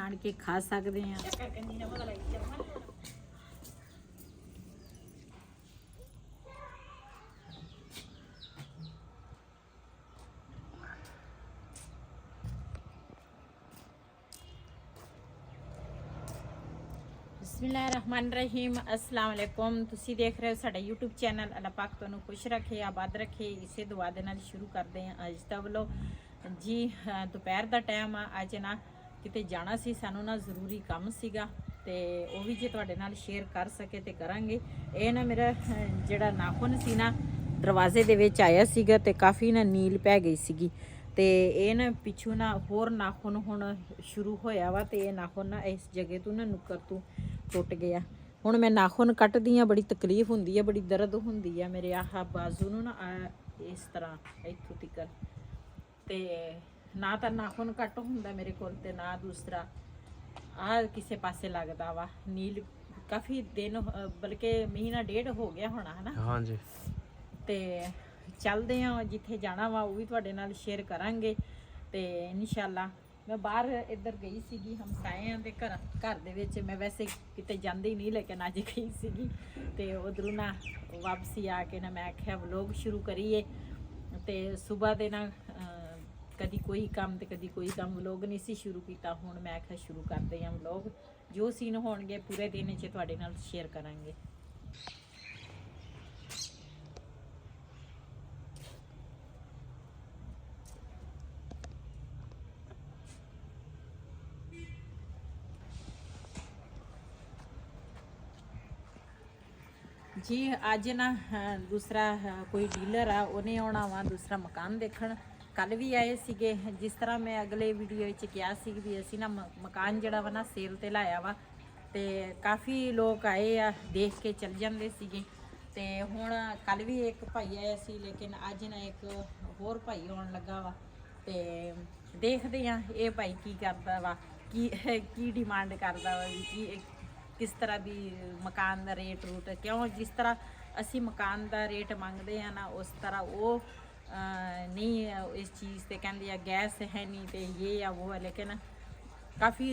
छाण के खा सकते हैं। बिस्मिल्लाहिर्रहमानिर्रहीम अस्सलाम वालेकुम। तुसी देख रहे हो साडा यूट्यूब चैनल। अल्लाह पाक तुहानू खुश रखे, आबाद रखे। इसे दुआ दे नाल शुरू करते हैं अज दा व्लॉग जी। दोपहर का टाइम आ, अज ना किते जाना सी, सानू ना जरूरी काम सीगा ते वो भी जे तुहाडे नाल शेयर कर सके ते करांगे। ये ना मेरा जिहड़ा नाखून सी ना दरवाजे दे विच आया सीगा ते काफ़ी ना नील पै गई सीगी ते ये ना पिछू ना होर नाखून हुण शुरू होया वा ते ये नाखून ना इस जगह तो ना नुक्कर तो टुट गया। हुण मैं नाखून कट्टदी हाँ, बड़ी तकलीफ हुंदी है, बड़ी दर्द हुंदी है मेरे आह बाजू नूं ना इस तरह इत्थों तिकर ते ना तो नाखून कट हुंदा मेरे कोल ते ना दूसरा आ किसे पासे लगदा वा। नील काफ़ी दिन बल्कि महीना डेढ़ हो गया होना है ना। हाँ जी। ते चलते हैं जिथे जाना वा वो भी तुहाडे नाल शेयर करांगे ते इंशाअल्लाह। मैं बाहर इधर गई सीगी हमसाइयां दे घर दे विच, मैं वैसे किते जांदी नहीं लेकिन अज गई सीगी ते उधरों ना वापसी आके ना मैं आख्या व्लॉग शुरू करिए ते सुबह दे ना कदी कोई काम ते कदी कोई काम व्लॉग नहीं सी शुरू किया। हुण मैं आख्या शुरू करते हैं व्लॉग, जो सीन होणगे पूरे दिन च तुहाडे नाल शेयर करांगे। जी अज ना दूसरा कोई डीलर आ उन्हें आना वा दूसरा मकान देखण। कल भी आए सीगे, जिस तरह मैं अगले वीडियो किया सी भी असी ना मकान जिहड़ा वा ना सेल ते लाया वा ते काफ़ी लोग आए आ देख के चल जाते सीगे ते हुण कल भी एक भाई आया सी लेकिन अज ना एक होर भाई आउण लगा वा ते देखदे आ ये भाई की करदा वा, की डिमांड करदा वा कि किस तरह भी मकान का रेट रूट क्यों जिस तरह असी मकान का रेट मंगते हैं ना उस तरह वो नहीं इस चीज़ से कहते हैं गैस है नहीं तो ये या वो है। लेकिन काफ़ी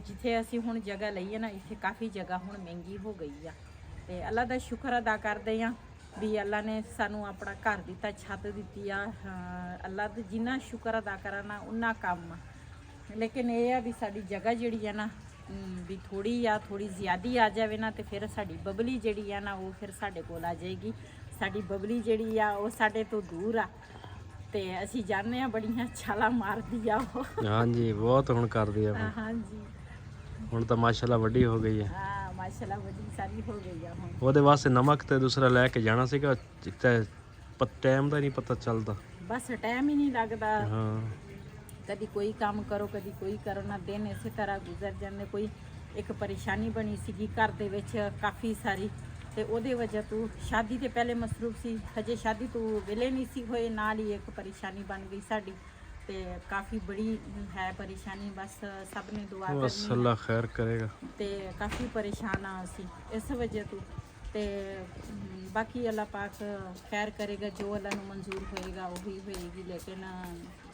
जिथे असी हुण जगह लई है ना इत्थे काफ़ी जगह हुण महंगी हो गई आ ते अल्लाह का शुक्र अदा करते हैं भी अल्लाह ने सानू अपना घर दिता, छत दी आ। अल्लाह का जिन्ना शुक्र अदा करा ना उन्ना कम आ। लेकिन ये है भी साडी जगह जिहड़ी है ना भी थोड़ी ज़्यादा आ जाए ना तो फिर साड़ी बबली जिहड़ी है ना वो फिर साडे कोल आ जाएगी। साड़ी बबली जिहड़ी आ वो साडे तो दूर आ ते असी जाने बड़ियां छालां मारदी आ वो। हाँ जी बहुत हुण करदी आ। हाँ जी हुण तो माशाअल्लाह वड्डी हो गई है। हाँ माशाअल्लाह वड्डी सारी हो गई है हुण। ओहदे वास्ते नमक ते दूसरा लैके जाना सीगा ते टाइम दा नहीं पता चलदा, बस टाइम ही नहीं लगदा। हाँ कभी कोई काम करो कभी कोई करो ना, दिन इस तरह गुजर जाते। कोई एक परेशानी बनी सी घर दे विच काफ़ी सारी ते ओहदे वजह तो शादी ते पहले मसरूफ सी, हजे शादी तो वेले नहीं सी होए, नाल ही एक परेशानी बन गई साडी ते काफ़ी बड़ी है परेशानी। बस सब ने दुआ करनी, अल्लाह खैर करेगा ते काफ़ी परेशान आ असी इस वजह तो ते बाकी अल्लाह पाक खैर करेगा, जो अल्लाह नूं मंजूर होएगा वही होएगी। लेकिन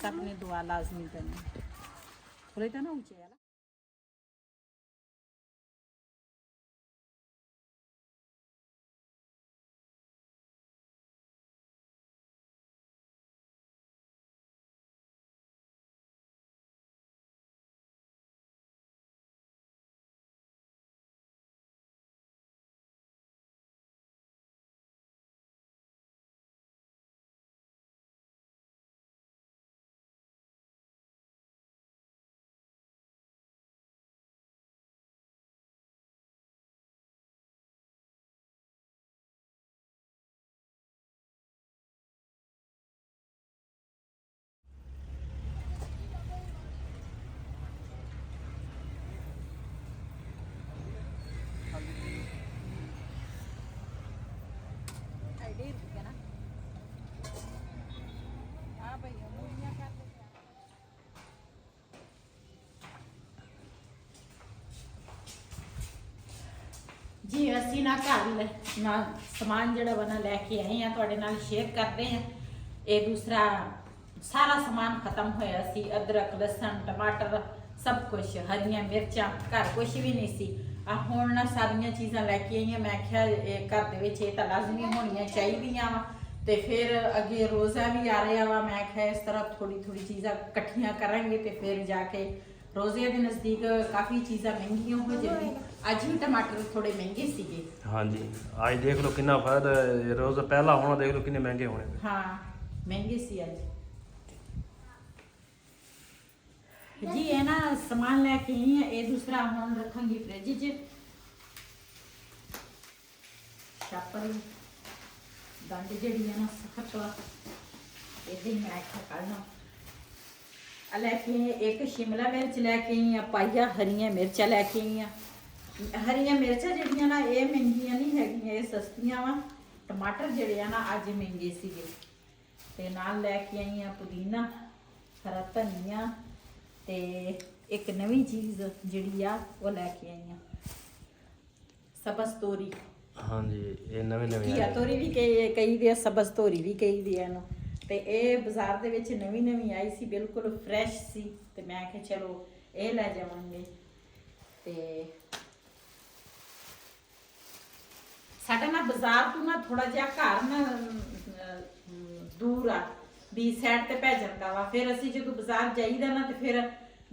सब ने दुआ लाजमी करनी। थोड़े तो ना ऊंचे वाला जी असी ना घर ना समान जड़ा बना लैके आए हैं, थोड़े नाल शेयर करते हैं। ये दूसरा ਸਾਰਾ ਸਮਾਨ ਖਤਮ ਹੋਇਆ ਸੀ। ਅਦਰਕ, ਲਸਣ, ਟਮਾਟਰ, ਸਭ ਕੁਝ, ਹਰੀਆਂ ਮਿਰਚਾਂ, ਘਰ ਕੁਝ ਵੀ ਨਹੀਂ ਸੀ। ਆ ਹੁਣ ਨਾ ਸਾਰੀਆਂ ਚੀਜ਼ਾਂ ਲੈ ਕੇ ਆਈਆਂ। ਮੈਂ ਕਿਹਾ ਘਰ ਦੇ ਵਿੱਚ ਇਹ ਤਾਂ ਲਾਜ਼ਮੀ ਹੋਣੀਆਂ ਚਾਹੀਦੀਆਂ ਵਾ। ਤੇ ਫਿਰ ਅੱਗੇ ਰੋਜ਼ਾ ਵੀ ਆ ਰਿਹਾ ਵਾ। ਮੈਂ ਕਿਹਾ ਇਸ ਤਰ੍ਹਾਂ ਥੋੜੀ ਥੋੜੀ ਚੀਜ਼ਾਂ ਇਕੱਠੀਆਂ ਕਰਾਂਗੇ ਤੇ ਫਿਰ ਜਾ ਕੇ ਰੋਜ਼ੇ ਦੇ ਨਜ਼ਦੀਕ ਕਾਫੀ ਚੀਜ਼ਾਂ ਮਹਿੰਗੀਆਂ ਹੋ ਜਾਂਦੀਆਂ। ਅੱਜ ਵੀ ਟਮਾਟਰ ਥੋੜੇ ਮਹਿੰਗੇ ਸੀਗੇ। ਹਾਂਜੀ, ਅੱਜ ਦੇਖ ਲਓ ਕਿੰਨਾ ਫਾਇਦਾ, ਰੋਜ਼ ਪਹਿਲਾਂ ਹੋਣਾ ਦੇਖ ਲਓ ਕਿੰਨੇ ਮਹਿੰਗੇ ਹੋਣੇ। ਹਾਂ, ਮਹਿੰਗੇ ਸੀ ਅੱਜ ਜੀ। ਇਹ ਨਾ ਸਮਾਨ ਲੈ ਕੇ ਆਈ ਆ। ਇਹ ਦੂਸਰਾ ਹੁਣ ਰੱਖਾਂਗੀ ਫ੍ਰਿਜ 'ਚ। ਛਾਪਰ ਦੰਦ ਜਿਹੜੀ ਹੈ ਨਾ ਸਖਤ ਵਾ, ਇਹਦੇ ਮੈਂ ਆਖਿਆ ਕੱਢਣਾ। ਆ ਲੈ ਕੇ ਇੱਕ ਸ਼ਿਮਲਾ ਮਿਰਚ ਲੈ ਕੇ ਆਈ ਆ, ਪਾਈਆ ਹਰੀਆਂ ਮਿਰਚਾਂ ਲੈ ਕੇ ਆਈ ਆ। ਹਰੀਆਂ ਮਿਰਚਾਂ ਜਿਹੜੀਆਂ ਨਾ ਇਹ ਮਹਿੰਗੀਆਂ ਨਹੀਂ ਹੈਗੀਆਂ, ਇਹ ਸਸਤੀਆਂ ਵਾ। ਟਮਾਟਰ ਜਿਹੜੇ ਆ ਨਾ ਅੱਜ ਮਹਿੰਗੇ ਸੀਗੇ। ਤੇ ਨਾਲ ਲੈ ਕੇ ਆਈ ਆ ਪੁਦੀਨਾ, ਹਰਾ ਧਨੀਆ, ਤੇ ਇੱਕ ਨਵੀਂ ਚੀਜ਼ ਜਿਹੜੀ ਆ ਉਹ ਲੈ ਕੇ ਆਈ ਆ, ਸਬਜ਼ ਤੋਰੀ। ਹਾਂਜੀ, ਇਹ ਨਵੇਂ ਘੀਆ ਤੋਰੀ ਵੀ ਕਹੀ ਦੀ ਆ, ਸਬਜ਼ ਤੋਰੀ ਵੀ ਕਹੀ ਦੀ ਆ ਇਹਨੂੰ। ਤੇ ਇਹ ਬਾਜ਼ਾਰ ਦੇ ਵਿੱਚ ਨਵੀਂ ਆਈ ਸੀ, ਬਿਲਕੁਲ ਫਰੈਸ਼ ਸੀ। ਤੇ ਮੈਂ ਕਿਹਾ ਚਲੋ ਇਹ ਲੈ ਜਾਵਾਂਗੇ। ਤੇ ਸਾਡਾ ਨਾ ਬਾਜ਼ਾਰ ਤੋਂ ਨਾ ਥੋੜਾ ਜਿਹਾ ਘਰ ਨਾ ਦੂਰ ਆ, ਵੀ ਸਾਈਡ ਤੇ ਪੈ ਜਾਂਦਾ ਵਾ। ਫਿਰ ਅਸੀਂ ਜਦੋਂ ਬਾਜ਼ਾਰ ਜਾਈਦਾ ਨਾ ਤੇ ਫਿਰ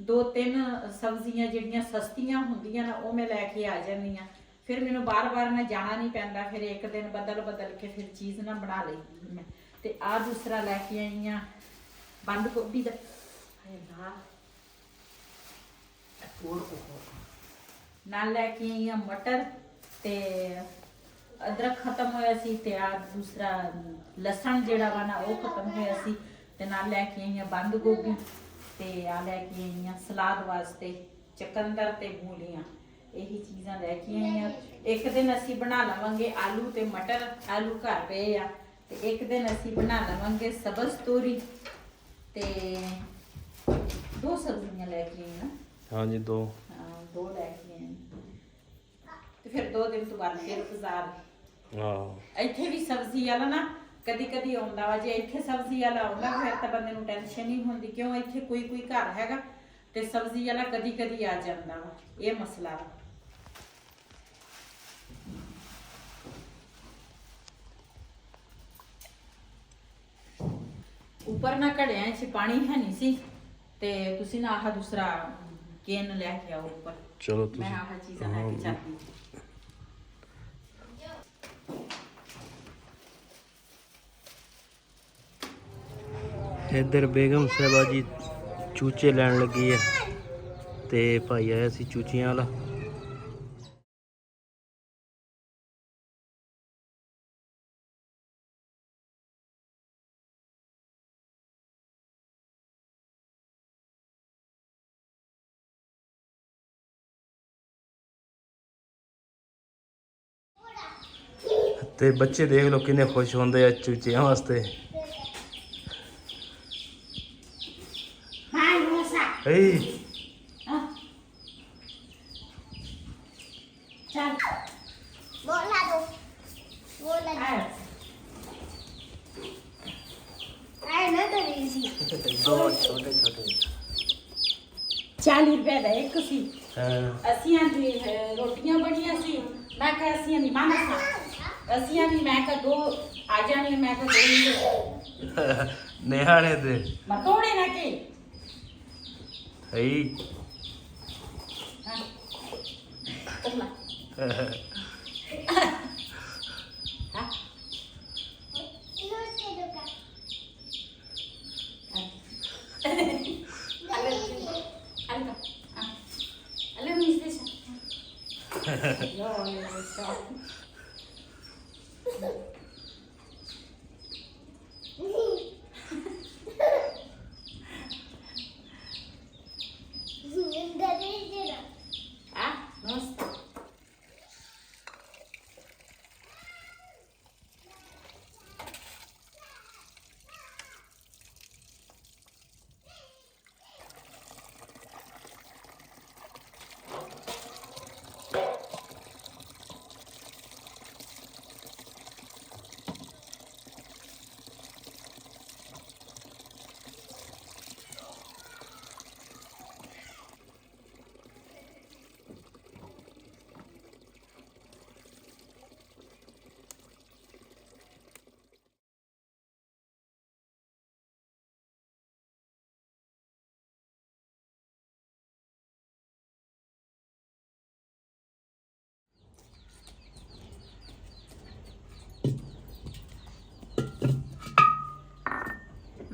2-3 ਸਬਜ਼ੀਆਂ ਜਿਹੜੀਆਂ ਸਸਤੀਆਂ ਹੁੰਦੀਆਂ ਨਾ ਉਹ ਮੈਂ ਲੈ ਕੇ ਆ ਜਾਂਦੀ ਆ। ਫਿਰ ਮੈਨੂੰ ਬਾਰ-ਬਾਰ ਨਾ ਜਾਣਾ ਨਹੀਂ ਪੈਂਦਾ। ਫਿਰ ਇੱਕ ਦਿਨ ਬਦਲ ਕੇ ਫਿਰ ਚੀਜ਼ ਨਾ ਬਣਾ ਲਈ ਮੈਂ। ਤੇ ਆ ਦੂਸਰਾ ਲੈ ਕੇ ਆਈ ਆ ਬੰਦ ਗੋਭੀ ਦਾ ਨਾਲ ਲੈ ਕੇ ਆਈ ਆ ਮਟਰ, ਤੇ ਅਦਰਕ ਖਤਮ ਹੋਇਆ ਸੀ, ਤੇ ਆ ਦੂਸਰਾ ਲਸਣ ਜਿਹੜਾ ਵਾ ਨਾ ਉਹ ਖਤਮ ਹੋਇਆ ਸੀ। ਤੇ ਨਾਲ ਲੈ ਕੇ ਆਈ ਆ ਬੰਦ ਗੋਭੀ, ਤੇ ਆ ਲੈ ਕੇ ਆਈ ਆ ਸਲਾਦ ਵਾਸਤੇ ਚਕੰਦਰ ਤੇ ਮੂਲੀਆਂ। ਇਹੀ ਚੀਜ਼ਾਂ ਲੈ ਕੇ ਆਈ ਆ। ਇੱਕ ਦਿਨ ਅਸੀਂ ਬਣਾ ਲਵਾਂਗੇ ਆਲੂ ਤੇ ਮਟਰ, ਆਲੂ ਘਰ ਪਏ ਆ। ਤੇ ਇੱਕ ਦਿਨ ਅਸੀਂ ਬਣਾ ਲਵਾਂਗੇ ਸਬਜ਼ ਤੋਰੀ। ਤੇ 2 ਸਬਜ਼ੀਆਂ ਲੈ ਕੇ ਆਈ ਨਾ। ਹਾਂਜੀ, 2 ਲੈ ਕੇ ਆਈ। ਤੇ ਫਿਰ 2 ਦਿਨ ਤੋਂ ਬਾਅਦ ਫਿਰ ਬਾਜ਼ਾਰ। ਇੱਥੇ ਵੀ ਸਬਜ਼ੀ ਵਾਲਾ ਨਾ ਕਦੀ ਆਉਂਦਾ ਵਾ। ਜੇ ਇੱਥੇ ਸਬਜ਼ੀ ਵਾਲਾ ਆਉਂਦਾ ਫਿਰ ਤਾਂ ਬੰਦੇ ਨੂੰ ਟੈਨਸ਼ਨ ਨਹੀਂ ਹੁੰਦੀ, ਕਿਉਂ ਇੱਥੇ ਕੋਈ ਘਰ ਹੈਗਾ ਤੇ ਸਬਜ਼ੀ ਵਾਲਾ ਕਦੀ ਆ ਜਾਂਦਾ ਵਾ। ਇਹ ਮਸਲਾ ਵਾ। ਉੱਪਰ ਨਾ ਘੜਿਆਂ 'ਚ ਪਾਣੀ ਹੈ ਨਹੀਂ ਸੀ, ਤੇ ਤੁਸੀਂ ਨਾ ਆਹ ਦੂਸਰਾ ਕੇਨ ਲੈ ਕੇ ਆਓ ਉੱਪਰ। ਚਲੋ ਮੈਂ ਆਹ ਚੀਜ਼ਾਂ ਲੈ ਕੇ ਜਾਂਦੀ। ਇੱਧਰ ਬੇਗਮ ਸਾਹਿਬਾ ਜੀ ਚੂਚੇ ਲੈਣ ਲੱਗੀ ਹੈ, ਤੇ ਭਾਈ ਆਇਆ ਸੀ ਚੂਚੀਆਂ ਵਾਲਾ। ਤੇ ਬੱਚੇ ਦੇਖ ਲਓ ਕਿੰਨੇ ਖੁਸ਼ ਹੁੰਦੇ ਆ ਚੂਚਿਆਂ ਵਾਸਤੇ। छोटे 40 रुपए ਦਾ ਇੱਕ ਸੀ। ਅਸੀਂ ਦੀ ਰੋਟੀਆਂ ਬਣੀਆਂ ਸੀ। ਮੈਂ ਕਿਹਾ ਅਸੀਂ ਦੀ ਮਾਨਾ ਅਸੀਂ ਦੀ ਮੈਂ ਕਿਹਾ 2 ਆ ਜਾਣੀ। ਮੈਂ ਕਿਹਾ 2 ਨਿਹਾਲੇ ਤੇ ਮੈਂ ਤੋੜੇ ਨਾ ਕੇ ਹਈ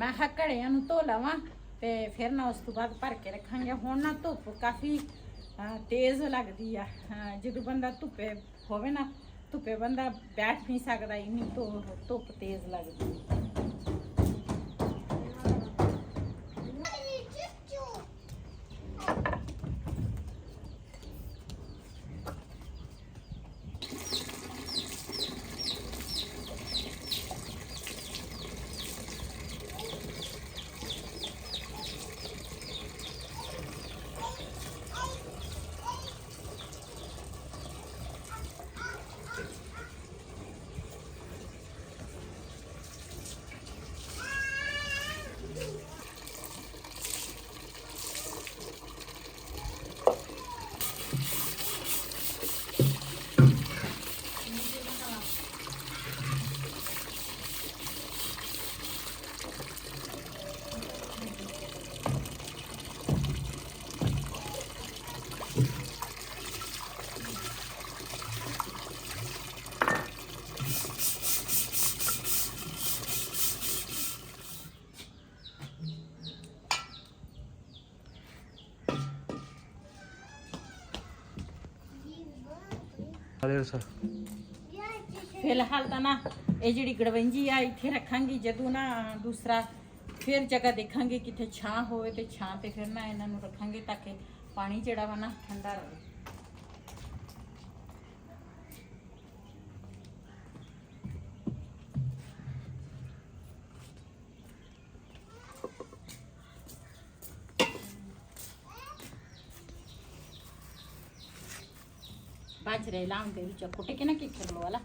ਮੈਂ ਕਿਹਾ ਘੜਿਆਂ ਨੂੰ ਧੋ ਲਵਾਂ ਤੇ ਫਿਰ ਨਾ ਉਸ ਤੋਂ ਬਾਅਦ ਭਰ ਕੇ ਰੱਖਾਂਗੇ। ਹੁਣ ਨਾ ਧੁੱਪ ਕਾਫੀ ਤੇਜ਼ ਲੱਗਦੀ ਆ, ਜਦੋਂ ਬੰਦਾ ਧੁੱਪੇ ਹੋਵੇ ਨਾ, ਧੁੱਪੇ ਬੰਦਾ ਬੈਠ ਨਹੀਂ ਸਕਦਾ, ਇੰਨੀ ਧੁੱਪ ਤੇਜ਼ ਲੱਗਦੀ। ਫਿਲਹਾਲ ਤਾਂ ਨਾ ਇਹ ਜਿਹੜੀ ਗੜਵੰਜੀ ਆ ਇੱਥੇ ਰੱਖਾਂਗੀ, ਜਦੋਂ ਨਾ ਦੂਸਰਾ ਫਿਰ ਜਗ੍ਹਾ ਦੇਖਾਂਗੇ ਕਿਤੇ ਛਾਂ ਹੋਵੇ ਤੇ ਛਾਂ ਤੇ ਫਿਰ ਨਾ ਇਹਨਾਂ ਨੂੰ ਰੱਖਾਂਗੇ ਤਾਂ ਕਿ ਪਾਣੀ ਜਿਹੜਾ ਵਾ ਨਾ ਠੰਡਾ ਰਹੇ। बाजरे लाउंदे विच कुटे के ना की कर लो वाला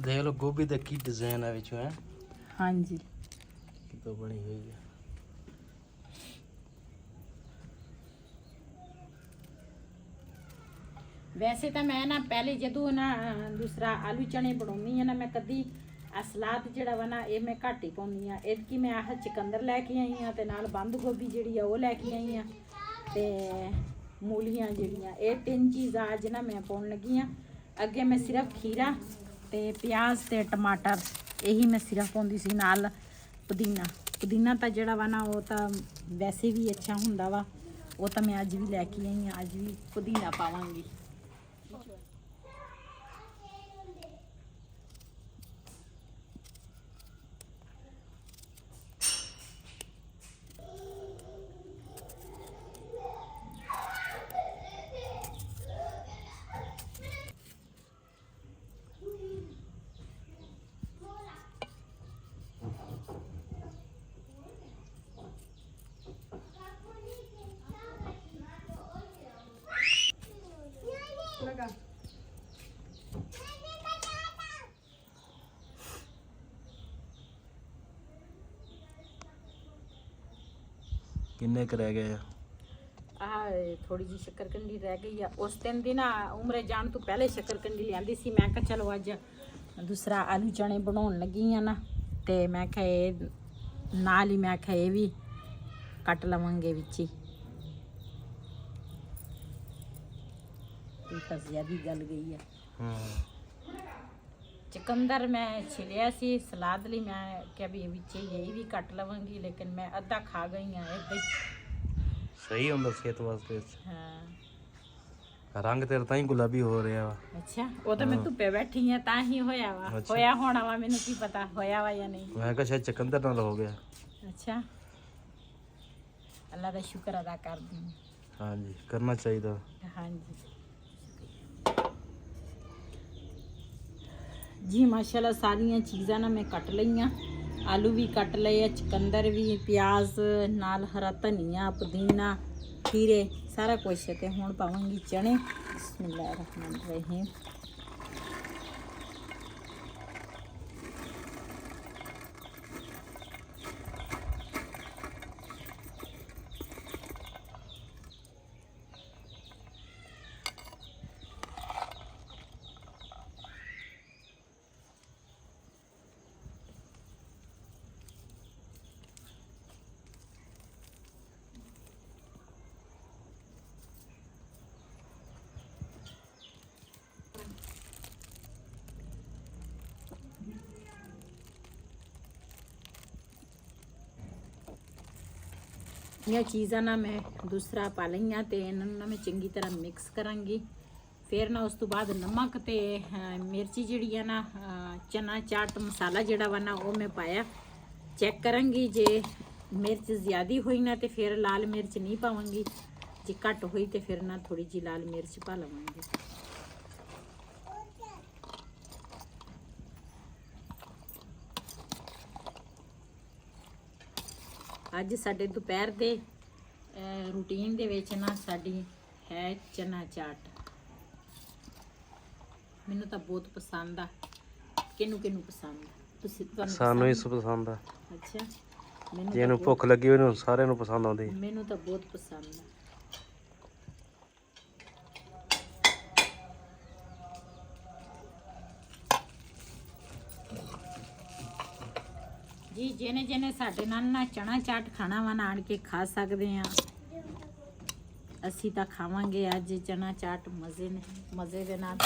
देख लो गोभी का की डिजाइन है विच है। हाँ जी तो बनी हुई है। वैसे तो मैं ना पहले जदों ना दूसरा आलू चने बनाउनी है ना, मैं कदी सलाद जिहड़ा वा ना ये मैं घट ही पाउंदी हाँ। इतकी मैं आह चकंदर लैके आई हाँ ते नाल बंद गोभी जिहड़ी आ वो लैके आई हाँ ते मूलियां जिहड़ियां, ये 3 चीज़ां अज ना मैं पाउण लगी हाँ। अगे मैं सिर्फ खीरा ते प्याज ते टमाटर यही मैं सिर्फ पाउंदी सी, नाल पुदीना। पुदीना तो जिहड़ा वा ना वो तो वैसे भी अच्छा हुंदा वा, वो तो मैं अज भी लैके आई हाँ, अज भी पुदीना पावांगी। किन्ने क रह गए? थोड़ी जी शक्करकंडी रह गई है। उस दिन दी ना उम्रे जान तो पहले शक्करकंडी लियांदी सी। मैं कहा चलो अज दूसरा आलू चने बनाउण लगी हाँ ना, ते मैं कहा नाल ही मैं कहा ये भी कट लवांगे विच ही। फसिया भी गल गई है। चकंदर मैं छिलिया सी सलाद ली, मैं क्या भी विच यही भी कट लवांगी, लेकिन मैं अद्धा खा गई हाँ इदां सही होंदा सेहत वास्ते। हाँ रंग तेरा ताई गुलाबी हो रहा वा। अच्छा वो तो मैं धुप्पे बैठी हाँ ता ही होया वा। होया होना वा, मैनू की पता होया वा या नहीं। मैं कहा शायद चकंदर नाल हो गया। अच्छा अल्लाह का शुक्र अदा कर दी। हाँ जी करना चाहिए। हाँ जी जी माशाल्लाह सारिया चीज़ां ना मैं कट लईयां। आलू भी कट लए, चकंदर भी, प्याज नाल हरा धनिया, पुदीना, खीरे सारा कुछ। ते हुण पावांगी चने बिस्मिल्लाहिर्रहमानिर्रहीम। ਇਹ ਚੀਜ਼ਾਂ ਨਾ ਮੈਂ ਦੂਸਰਾ ਪਾ ਲਈਆਂ ਤੇ ਇਹਨਾਂ ਨੂੰ ਨਾ ਮੈਂ ਚੰਗੀ ਤਰ੍ਹਾਂ ਮਿਕਸ ਕਰਾਂਗੀ। ਫਿਰ ਨਾ ਉਸ ਤੋਂ ਬਾਅਦ ਨਮਕ ਤੇ ਮਿਰਚੀ ਜਿਹੜੀ ਆ ਨਾ ਚਨਾ ਚਾਟ ਮਸਾਲਾ ਜਿਹੜਾ ਵਾ ਨਾ ਉਹ ਮੈਂ ਪਾਇਆ। ਚੈੱਕ ਕਰਾਂਗੀ ਜੇ ਮਿਰਚ ਜ਼ਿਆਦੀ ਹੋਈ ਨਾ ਤੇ ਫਿਰ ਲਾਲ ਮਿਰਚ ਨਹੀਂ ਪਾਵਾਂਗੀ, ਜੇ ਘੱਟ ਹੋਈ ਤੇ ਫਿਰ ਨਾ ਥੋੜੀ ਜਿਹੀ ਲਾਲ ਮਿਰਚ ਪਾ ਲਵਾਂਗੀ। ਅੱਜ ਸਾਡੇ ਦੁਪਹਿਰ ਦੇ ਰੂਟੀਨ ਦੇ ਵਿੱਚ ਨਾ ਸਾਡੀ ਹੈ ਚਨਾ ਚਾਟ। ਮੈਨੂੰ ਤਾਂ ਬਹੁਤ ਪਸੰਦ ਆ। ਕਿਹਨੂੰ ਕਿਹਨੂੰ ਪਸੰਦ ਆ? ਤੁਸੀਂ ਤੁਹਾਨੂੰ ਸਾਨੂੰ ਇਸ ਪਸੰਦ ਆ। ਅੱਛਾ, ਮੈਨੂੰ ਜਿਹਨੂੰ ਭੁੱਖ ਲੱਗੀ ਉਹਨੂੰ ਸਾਰਿਆਂ ਨੂੰ ਪਸੰਦ ਆਉਂਦੀ। ਮੈਨੂੰ ਤਾਂ ਬਹੁਤ ਪਸੰਦ ਆ। ਜੀ ਜਿਹਨੇ ਜਿਹਨੇ ਸਾਡੇ ਨਾਲ ਨਾ ਚਨਾ ਚਾਟ ਖਾਣਾ ਵਾ ਨਾ ਆਣ ਕੇ ਖਾ ਸਕਦੇ ਆ। ਅਸੀਂ ਤਾਂ ਖਾਵਾਂਗੇ ਅੱਜ ਚਨਾ ਚਾਟ ਮਜ਼ੇ ਦੇ ਨਾਲ।